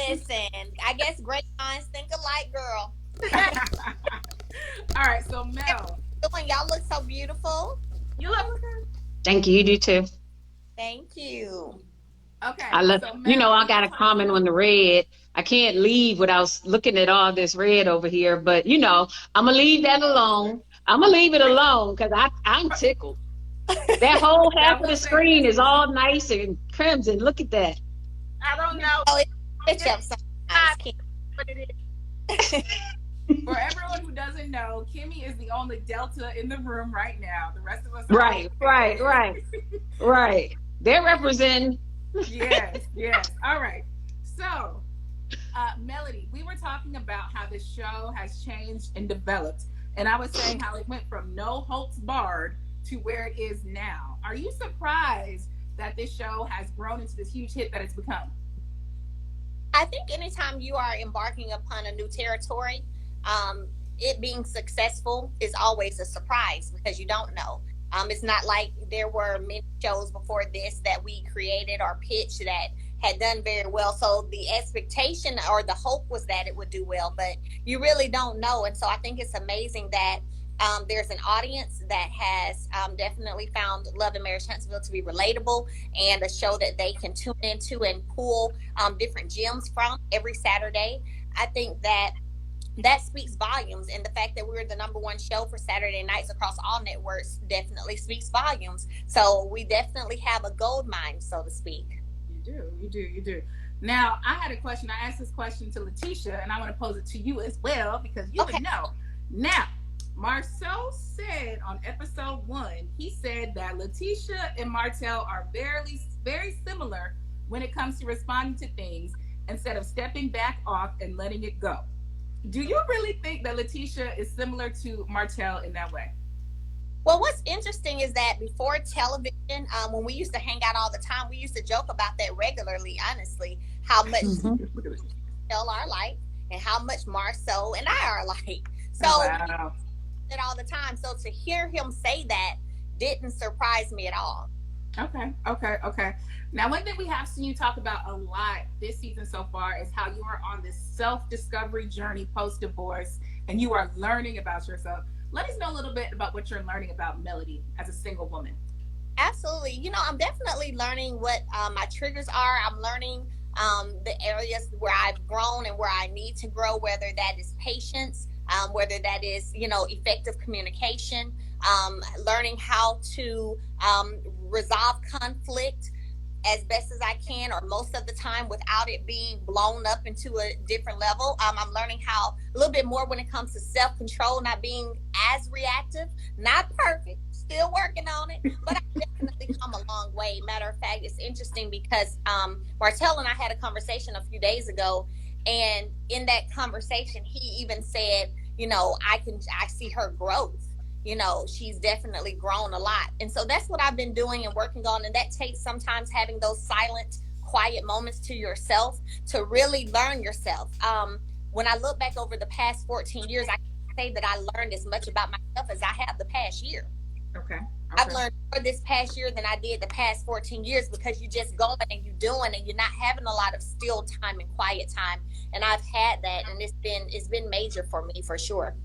Listen, I guess great minds think alike, girl. All right, so Mel, Y'all look so beautiful. you look Thank you. You do too. Thank you. okay. I love, So you know, Mel, I we were got a talking. comment on the red. I can't leave without looking at all this red over here, but you know, I'm gonna leave that alone. I'm gonna leave it alone because I'm tickled. That whole half Now of the we'll say screen this. is all nice and crimson. Look at that. I don't know. Oh, it's switch It's up sometimes, not Kim. what it is. For everyone who doesn't know, Kimmy is the only Delta in the room right now. The rest of us are all Right, right, red. right, right. They're representing. Yes, yes. All right. So, Melody, we were talking about how the show has changed and developed, and I was saying how it went from no Holt's barred to where it is now. Are you surprised that this show has grown into this huge hit that it's become? I think anytime you are embarking upon a new territory, it being successful is always a surprise because you don't know. It's not like there were many shows before this that we created or pitched that had done very well. So the expectation or the hope was that it would do well, but you really don't know. And so I think it's amazing that there's an audience that has definitely found Love and Marriage Huntsville to be relatable and a show that they can tune into and pull different gems from every Saturday. I think that that speaks volumes, and the fact that we're the number one show for Saturday nights across all networks definitely speaks volumes. So we definitely have a gold mine, so to speak. You do, you do, you do. Now, I had a question. I asked this question to Latisha, and I want to pose it to you as well because you Okay. would know. Now, Marcel said on episode 1, he said that Latisha and Martell are very similar when it comes to responding to things instead of stepping back off and letting it go. Do you really think that Latisha is similar to Martell in that way? Well, what's interesting is that before television, when we used to hang out all the time, we used to joke about that regularly, honestly, how much Mhm. Look at this. Marcel are alike and how much Marceau and I are alike. Oh, So we wow. it all the time. So to hear him say that didn't surprise me at all. Okay, okay, okay. Now, one thing we have seen you talk about a lot this season so far is how you are on this self discovery journey post divorce and you are learning about yourself. Let us know a little bit about what you're learning about Melody as a single woman. Absolutely. I'm definitely learning what my triggers are. I'm learning the areas where I've grown and where I need to grow, whether that is patience, whether that is, effective communication, learning how to resolve conflict as best as I can, or most of the time, without it being blown up into a different level. I'm learning how a little bit more when it comes to self control, not being as reactive. Not perfect, still working on it, but I definitely come a long way. Matter of fact, it's interesting because Martell and I had a conversation a few days ago, and in that conversation, he even said, I see her growth. She's definitely grown a lot. And so that's what I've been doing and working on. And that takes sometimes having those silent, quiet moments to yourself to really learn yourself. When I look back over the past 14 years, I can say that I learned as much about myself as I have the past year. Okay, I've okay. learned more this past year than I did the past 14 years because you just going and you doing and you're not having a lot of still time and quiet time. And I've had that, and it's been major for me for sure.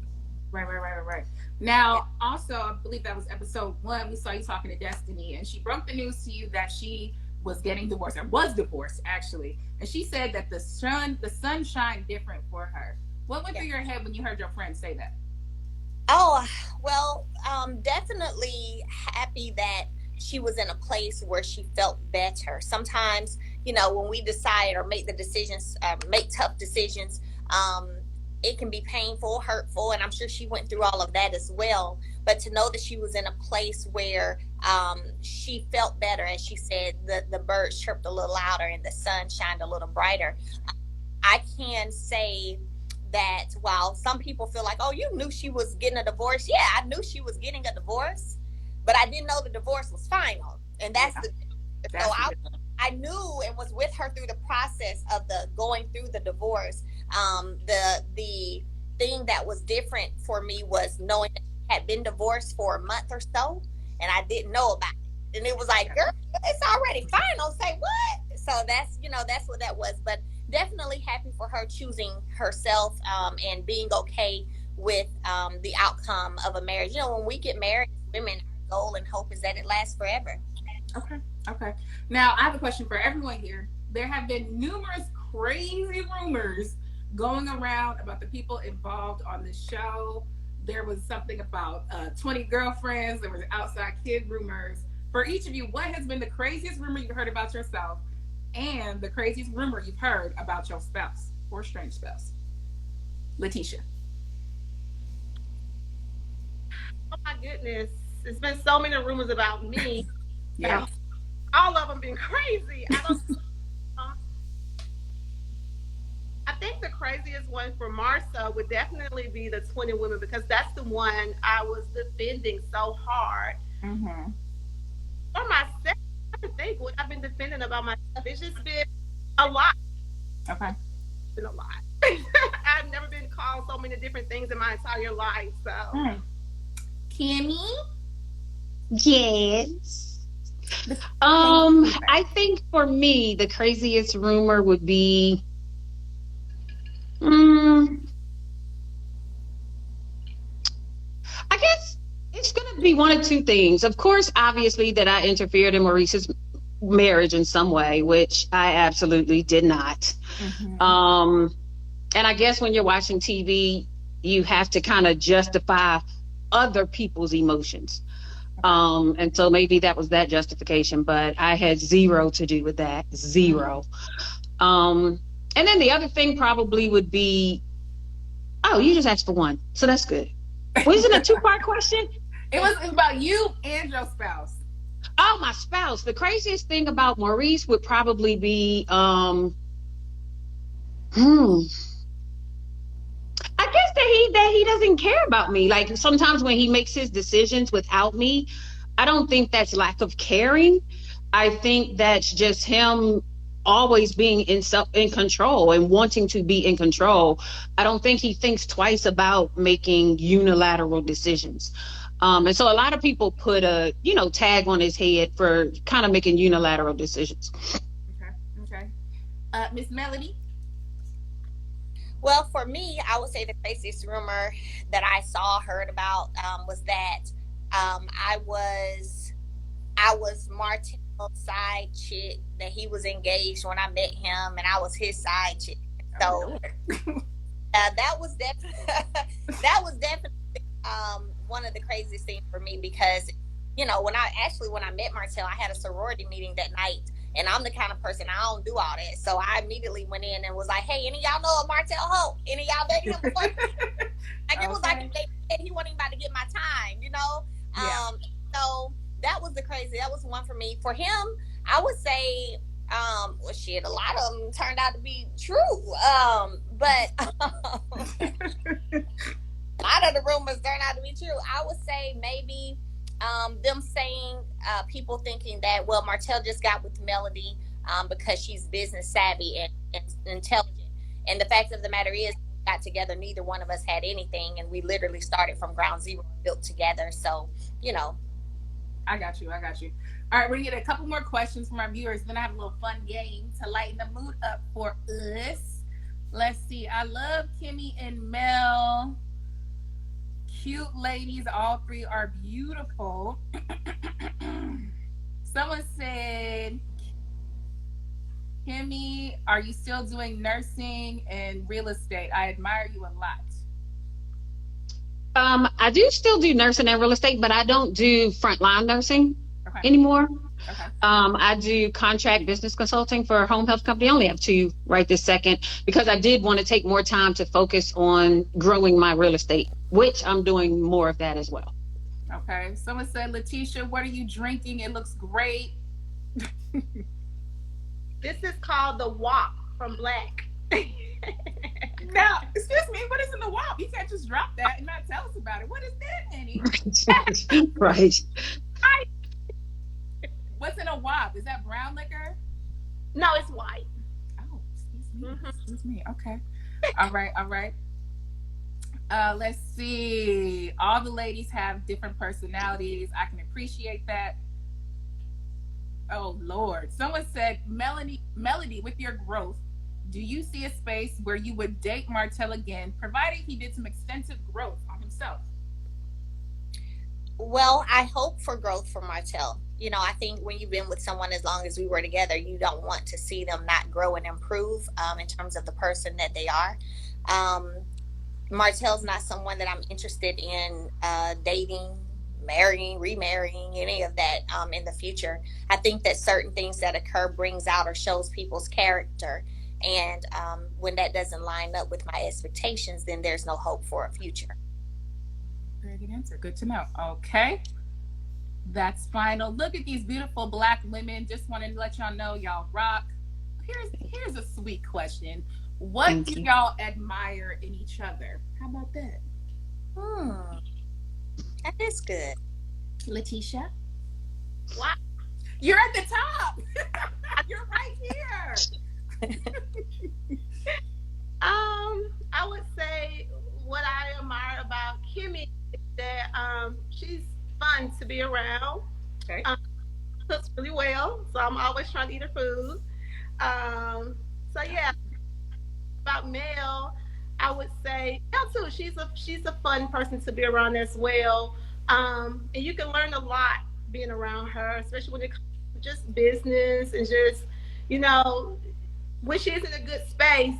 Right, right, right, right, right. Yeah. Now, also, I believe that was episode 1. We saw you talking to Destiny, and she broke the news to you that she was getting divorced, or was divorced actually. And she said that the sun shined different for her. What went Yeah. through your head when you heard your friend say that? Oh, well, definitely happy that she was in a place where she felt better. Sometimes, when we decide or make the decisions, make tough decisions, it can be painful, hurtful, and I'm sure she went through all of that as well. But to know that she was in a place where she felt better, as she said, the birds chirped a little louder and the sun shined a little brighter. I can say that while some people feel like, oh, you knew she was getting a divorce. Yeah, I knew she was getting a divorce, but I didn't know the divorce was final. And that's Yeah, so that's the difference. I knew and was with her through the process of the going through the divorce. The thing that was different for me was knowing that she had been divorced for a month or so, and I didn't know about it. And it was like, Yeah. girl, it's already final. Say what? So that's what that was. But definitely happy for her choosing herself, and being okay with the outcome of a marriage. You know, when we get married as women, our goal and hope is that it lasts forever. Okay. Okay. Now, I have a question for everyone here. There have been numerous crazy rumors going around about the people involved on the show. There was something about 20 girlfriends. There was outside kid rumors. For each of you, what has been the craziest rumor you've heard about yourself and the craziest rumor you've heard about your spouse or strange spouse? Latisha. Oh my goodness. There's been so many rumors about me. Yeah. All of them been crazy. I think the craziest one for Marsa would definitely be the 20 women because that's the one I was defending so hard. Mm-hmm. For myself, I think what I've been defending about myself, it's just been a lot. Okay. It's been a lot. I've never been called so many different things in my entire life. So, Kimmi? Yes. I think for me, the craziest rumor would be, I guess it's going to be one of two things. Of course, obviously, that I interfered in Maurice's marriage in some way, which I absolutely did not. Mm-hmm. And I guess when you're watching TV, you have to kind of justify other people's emotions. And so maybe that was that justification, but I had zero to do with that. Zero. And then the other thing probably would be, oh, you just asked for one. So that's good. Wasn't it a two-part question? It was about you and your spouse. Oh, my spouse. The craziest thing about Maurice would probably be, I guess that he doesn't care about me. Like sometimes when he makes his decisions without me, I don't think that's lack of caring. I think that's just him always being in control and wanting to be in control. I don't think he thinks twice about making unilateral decisions. And so a lot of people put a, tag on his head for kind of making unilateral decisions. Okay. Miss Melody? Well, for me, I would say the craziest rumor that I saw, heard about, was that I was Martell's side chick, that he was engaged when I met him, and I was his side chick. So that was definitely one of the craziest things for me because, when I met Martell, I had a sorority meeting that night. And I'm the kind of person, I don't do all that. So I immediately went in and was like, hey, any of y'all know of Martell Holt? Any of y'all dated him before? It was like he wasn't even about to get my time, Yeah. So that was that was one for me. For him, I would say, a lot of them turned out to be true. But a lot of the rumors turned out to be true. I would say maybe them saying, people thinking that, well, Martell just got with Melody because she's business savvy and intelligent. And the fact of the matter is, we got together, neither one of us had anything, and we literally started from ground zero and built together. So, I got you. All right, we're going to get a couple more questions from our viewers. Then I have a little fun game to lighten the mood up for us. Let's see. I love Kimmi and Mel. Cute ladies, all three are beautiful. Someone said, Kimmi, are you still doing nursing and real estate? I admire you a lot. I do still do nursing and real estate, but I don't do frontline nursing anymore. Okay. I do contract business consulting for a home health company. I only have two right this second because I did want to take more time to focus on growing my real estate, which I'm doing more of that as well. Okay. Someone said, Latisha, what are you drinking? It looks great. this is called the WAP from Black. Now, excuse me, what is in the WAP? You can't just drop that and not tell us about it. What is that, honey? Right. What's in a WAP? Is that brown liquor? No, it's white. Oh, excuse me. Mm-hmm. Excuse me. Okay. All right. Let's see. All the ladies have different personalities. I can appreciate that. Oh, Lord. Someone said, Melody, with your growth, Do you see a space where you would date Martell again, provided he did some extensive growth on himself? Well, I hope for growth for Martell. I think when you've been with someone as long as we were together, you don't want to see them not grow and improve in terms of the person that they are. Um, Martell's not someone that I'm interested in dating, marrying, remarrying, any of that in the future. I think that certain things that occur brings out or shows people's character. And when that doesn't line up with my expectations, then there's no hope for a future. Very good answer. Good to know. Okay. That's final. Look at these beautiful black women. Just wanted to let y'all know y'all rock. Here's a sweet question. What do y'all admire in each other? How about that? Hmm, that is good. Latisha? Wow. You're at the top. You're right here. I would say what I admire about Kimmi is that she's fun to be around. Okay. Cooks really well, so I'm always trying to eat her food. So yeah, about Mel, I would say Mel too. She's a fun person to be around as well. And you can learn a lot being around her, especially when it comes to just business and just you know when she's in a good space.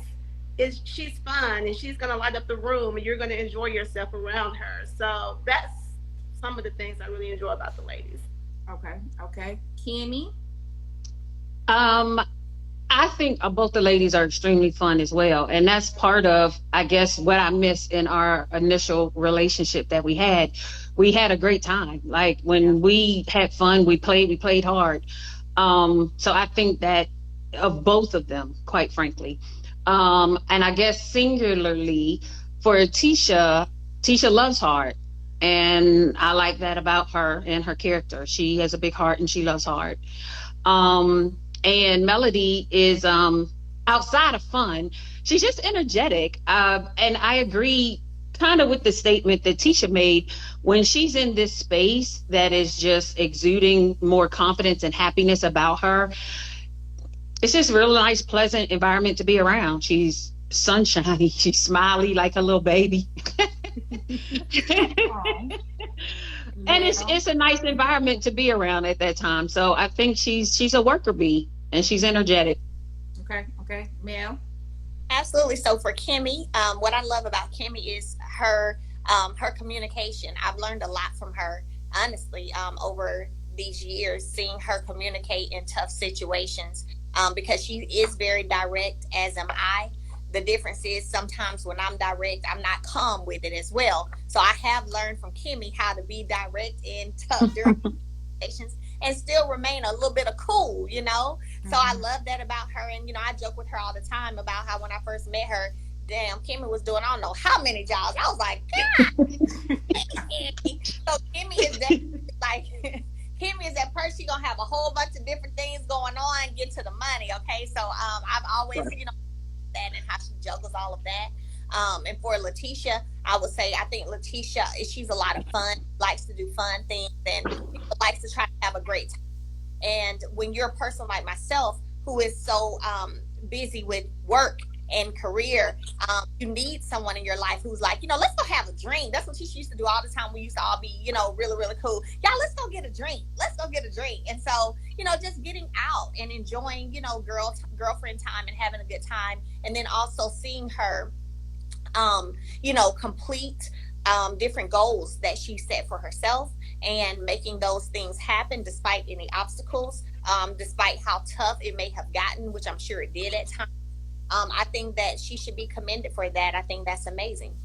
Is she's fun and she's gonna light up the room and you're gonna enjoy yourself around her. So that's some of the things I really enjoy about the ladies. Okay. Okay. Kimmy? Um, I think both the ladies are extremely fun as well. And that's part of, I guess, what I missed in our initial relationship that we had. We had a great time. Like when we had fun, we played hard. So I think that of both of them, quite frankly. And I guess singularly for Tisha loves hard. And I like that about her and her character. She has a big heart and she loves hard. And Melody is outside of fun. She's just energetic. And I agree kind of with the statement that Tisha made when she's in this space that is just exuding more confidence and happiness about her. It's just a real nice, pleasant environment to be around. She's sunshiny. She's smiley like a little baby. And it's a nice environment to be around at that time. So I think she's a worker bee and she's energetic. Okay. Okay. Mel? Absolutely. So for Kimmi, what I love about Kimmi is her communication. I've learned a lot from her, honestly, over these years, seeing her communicate in tough situations, because she is very direct, as am I. The difference is sometimes when I'm direct, I'm not calm with it as well. So I have learned from Kimmi how to be direct in tough during and still remain a little bit of cool. So I love that about her. And, I joke with her all the time about how when I first met her, damn, Kimmi was doing, I don't know how many jobs. I was like, God. So Kimmi is that, like, Kimmi is that person. She gonna have a whole bunch of different things going on, get to the money. Okay. So, I've always, that and how she juggles all of that. And for Latisha, I would say I think Latisha she's a lot of fun, likes to do fun things, and likes to try to have a great time. And when you're a person like myself who is so busy with work and career, you need someone in your life who's like, let's go have a drink. That's what she used to do all the time. We used to all be, really, really cool. Y'all, let's go get a drink. Let's go get a drink. And so, just getting out and enjoying, girlfriend time and having a good time. And then also seeing her, complete different goals that she set for herself and making those things happen despite any obstacles, despite how tough it may have gotten, which I'm sure it did at times. I think that she should be commended for that. I think that's amazing.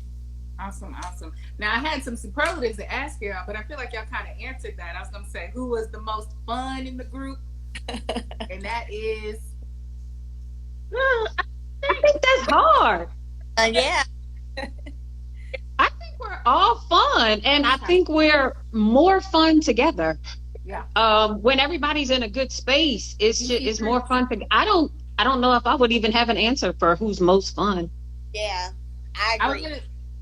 Awesome, awesome. Now I had some superlatives to ask y'all, but I feel like y'all kind of answered that. I was gonna say who was the most fun in the group, and that is. I think that's hard. Yeah. I think we're all fun, and I think we're more fun together. Yeah. When everybody's in a good space, it's more fun. I don't know if I would even have an answer for who's most fun. Yeah, I agree.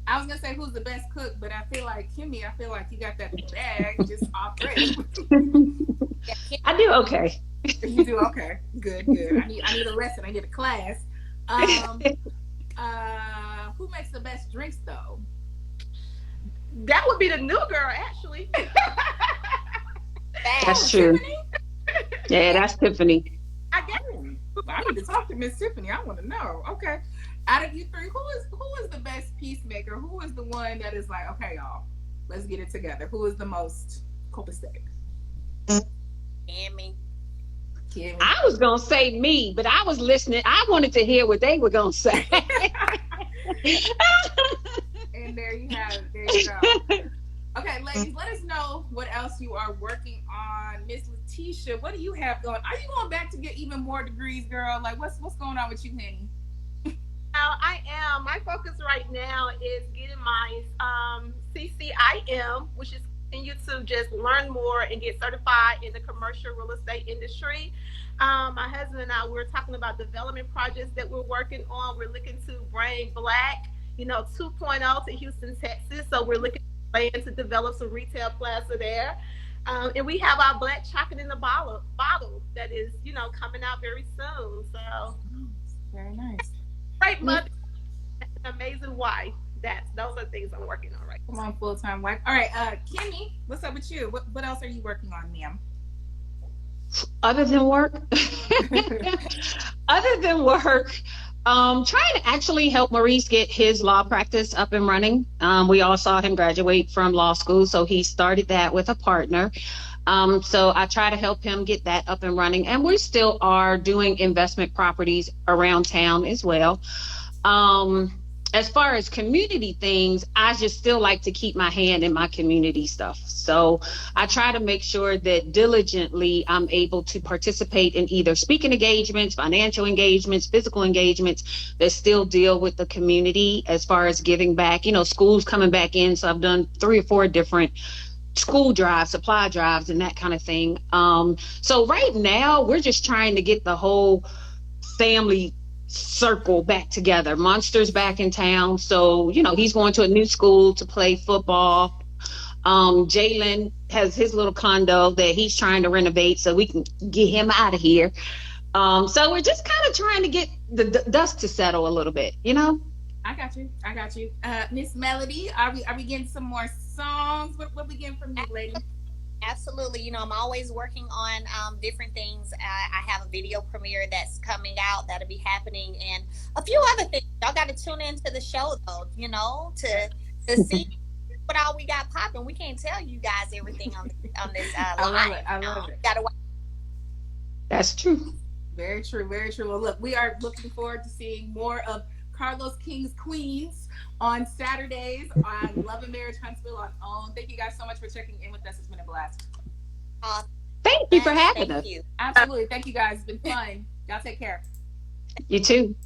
I was gonna say who's the best cook, but I feel like Kimmi. I feel like you got that bag just already. I do okay. You do okay. Good, good. I need a lesson. I need a class. Um, who makes the best drinks though? That would be the new girl, actually. That's Oh, Facts. true. Tiffany. Yeah, that's Tiffany. I guess. Oh, I need to talk to Miss Tiffany. I want to know. Okay, out of you three, who is the best peacemaker? Who is the one that is like, okay, y'all, let's get it together? Who is the most copacetic? Kimmy. Kimmy. I was gonna say me, but I was listening. I wanted to hear what they were gonna say. And there you have it. There you go. Okay, ladies, let us know what else you are working on. Miss Latisha, what do you have going? Are you going back to get even more degrees, girl? Like, what's going on with you, honey? Now, I am. My focus right now is getting my CCIM, which is continue to just learn more and get certified in the commercial real estate industry. My husband and I, we're talking about development projects that we're working on. We're looking to bring Black, 2.0 to Houston, Texas. So we're looking plan to develop some retail plaza there. And we have our Black chocolate in the bottle that is, coming out very soon. So Very nice. great mother, an amazing wife. Those are things I'm working on right Come on, full time wife. All right, Kimmy, what's up with you? What else are you working on, ma'am? Other than work, other than work, trying to actually help Maurice get his law practice up and running. We all saw him graduate from law school, so he started that with a partner. So I try to help him get that up and running, and we still are doing investment properties around town as well. Um, as far as community things, I just still like to keep my hand in my community stuff. So I try to make sure that diligently I'm able to participate in either speaking engagements, financial engagements, physical engagements that still deal with the community as far as giving back. Schools coming back in. So I've done 3 or 4 different school drives, supply drives, and that kind of thing. So right now we're just trying to get the whole family circle back together. Monster's back in town, so he's going to a new school to play football. Jalen has his little condo that he's trying to renovate so we can get him out of here. So we're just kind of trying to get the dust to settle a little bit. I got you. I got you. Miss Melody, are we getting some more songs? What we getting from you, lady? Absolutely. I'm always working on different things. I have a video premiere that's coming out that'll be happening, and a few other things. Y'all got to tune into the show though, to see what all we got popping. We can't tell you guys everything on this I love line. it. I love it. Gotta watch. That's true. Very true. Very true. Well, look, we are looking forward to seeing more of Carlos King's Queens on Saturdays on Love and Marriage Huntsville on OWN. Thank you guys so much for checking in with us. It's been a blast. Uh, Thank you for having Thank us. you. Absolutely. Thank you guys. It's been fun. Y'all take care. You too.